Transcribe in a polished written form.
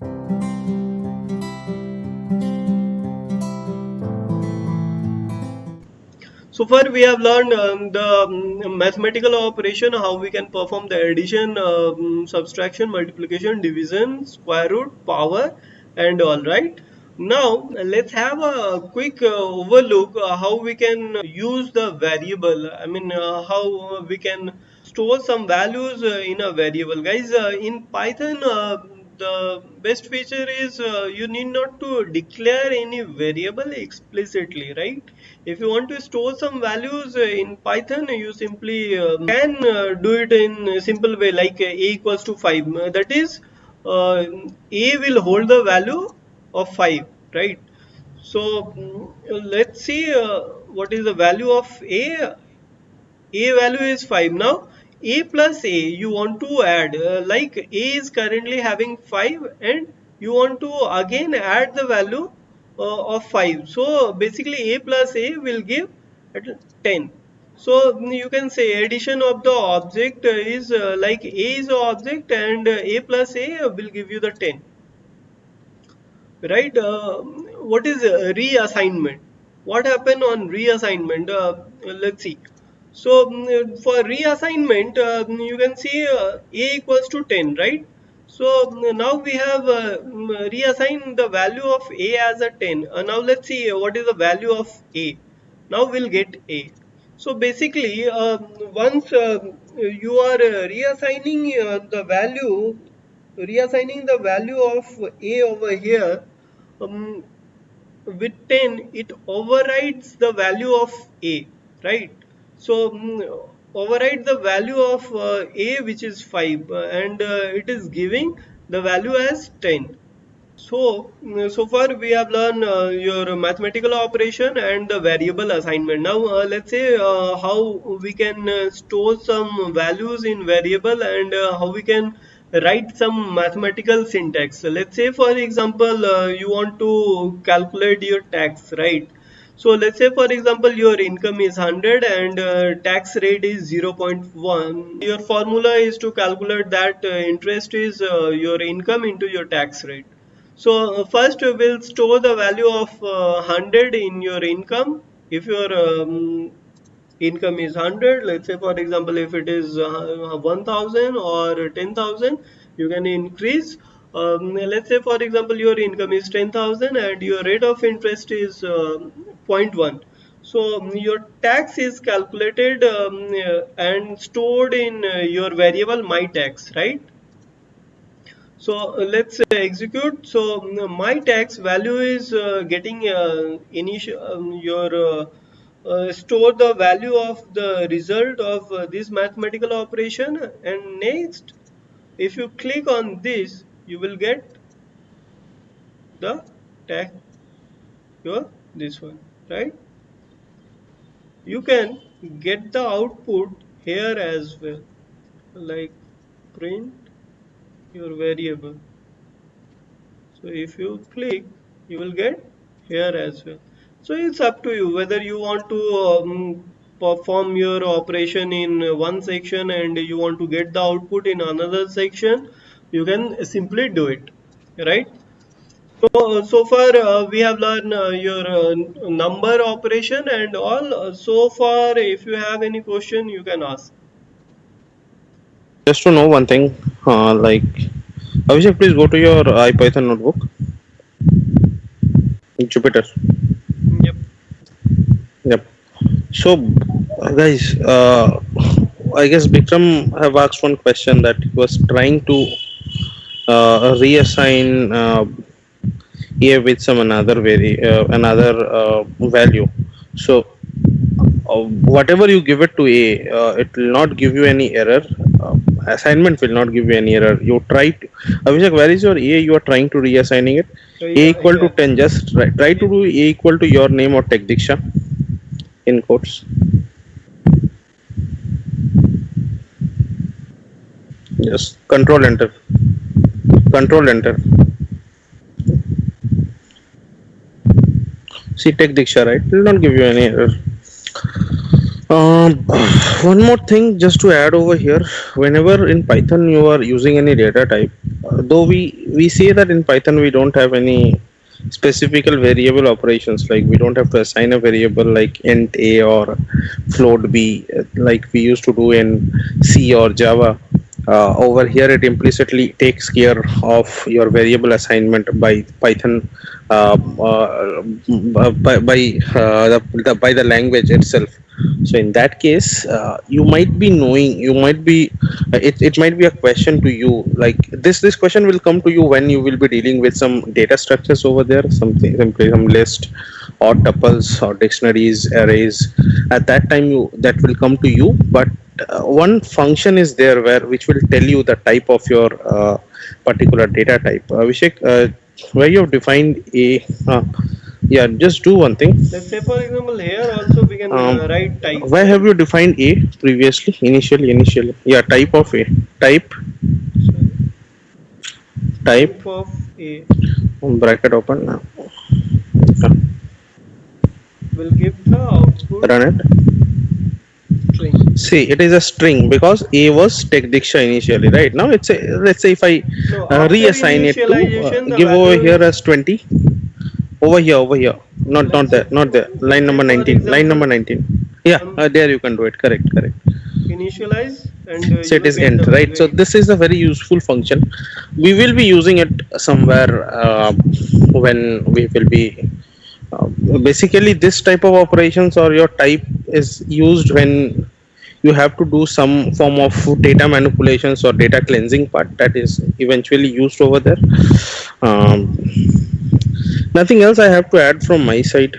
So far we have learned the mathematical operation, how we can perform the addition, subtraction, multiplication, division, square root, power and all, right. Now let's have a quick overlook how we can use the variable. I mean how we can store some values in a variable. Guys, in Python the best feature is you need not to declare any variable explicitly, right? If you want to store some values in Python, you simply can do it in a simple way, like a equals to 5. That is, a will hold the value of 5, right? So let's see what is the value of a. A value is 5. Now a plus a you want to add, like a is currently having 5 and you want to again add the value of 5. So basically a plus a will give 10. So you can say addition of the object is like a is the object and a plus a will give you the 10, right. What is reassignment? What happened on reassignment? Let's see. So for reassignment, you can see a equals to 10, right? So now we have reassigned the value of a as a 10. Now let's see what is the value of a. Now we'll get a. So basically, once you are reassigning the value of a over here, um, with 10 it overrides the value of a, right. So override the value of a, which is 5, and it is giving the value as 10. So, so far we have learned your mathematical operation and the variable assignment. Now, let's say how we can store some values in variable and how we can write some mathematical syntax. So let's say, for example, you want to calculate your tax, right? So let's say, for example, your income is 100 and tax rate is 0.1. Your formula is to calculate that interest is your income into your tax rate. So first we will store the value of 100 in your income. If your income is 100, let's say for example if it is 1000 or 10,000, you can increase. Let's say for example your income is 10,000 and your rate of interest is zero point 0.1. So your tax is calculated and stored in your variable my tax, right? So let's execute. So my tax value is getting initial your store the value of the result of this mathematical operation, and next if you click on this you will get the tax, your this one, right. You can get the output here as well, like print your variable. So if you click, you will get here as well. So it's up to you whether you want to perform your operation in one section and you want to get the output in another section. You can simply do it, right? So far we have learned your number operation and all. So far, if you have any question, you can ask. Just to know one thing, like Abhishek, please go to your IPython notebook, Jupyter. Yep. Yep. So, guys, I guess Bikram have asked one question that he was trying to reassign a with some another value. So, whatever you give it to a, it will not give you any error. Assignment will not give you any error. You try to, Abhishek, where is your a? You are trying to reassigning it. A Yeah, equal to here. 10. Just try to do a equal to your name or Tech Diksha in quotes. Just control enter. Control enter. See Tech Diksha, right? It will not give you any error. Um, one more thing just to add over here, whenever in Python you are using any data type, though we say that in Python we don't have any specific variable operations, like we don't have to assign a variable like int a or float b, like we used to do in C or Java. Over here it implicitly takes care of your variable assignment by Python, by the language itself. So in that case, you might be knowing, you might be, it might be a question to you, like this question will come to you when you will be dealing with some data structures over there, something simply some list or tuples or dictionaries, arrays. At that time you that will come to you, but one function is there where which will tell you the type of your particular data type. Vishek, where you have defined a yeah, just do one thing. Let's say, for example, here also we can um, write type, where have right? you defined a previously, initially? Yeah, type of a, type, So type, type of A bracket open now. will give the output Run it. string. See, it is a string because a was text diksha initially, right? Now it's a, let's say if I No, after reassign it to initialization, the give over value here is as 20. Over here, not let's say there, not there, line let's say number for 19, line example number 19. Yeah, um, there you can do it. Correct. initialize and So you it will is get the int, right? value So 8. this is a very useful function. We will be using it somewhere when we will be uh, basically this type of operations or your type is used when you have to do some form of data manipulations or data cleansing part, that is eventually used over there. um, Nothing else I have to add from my side.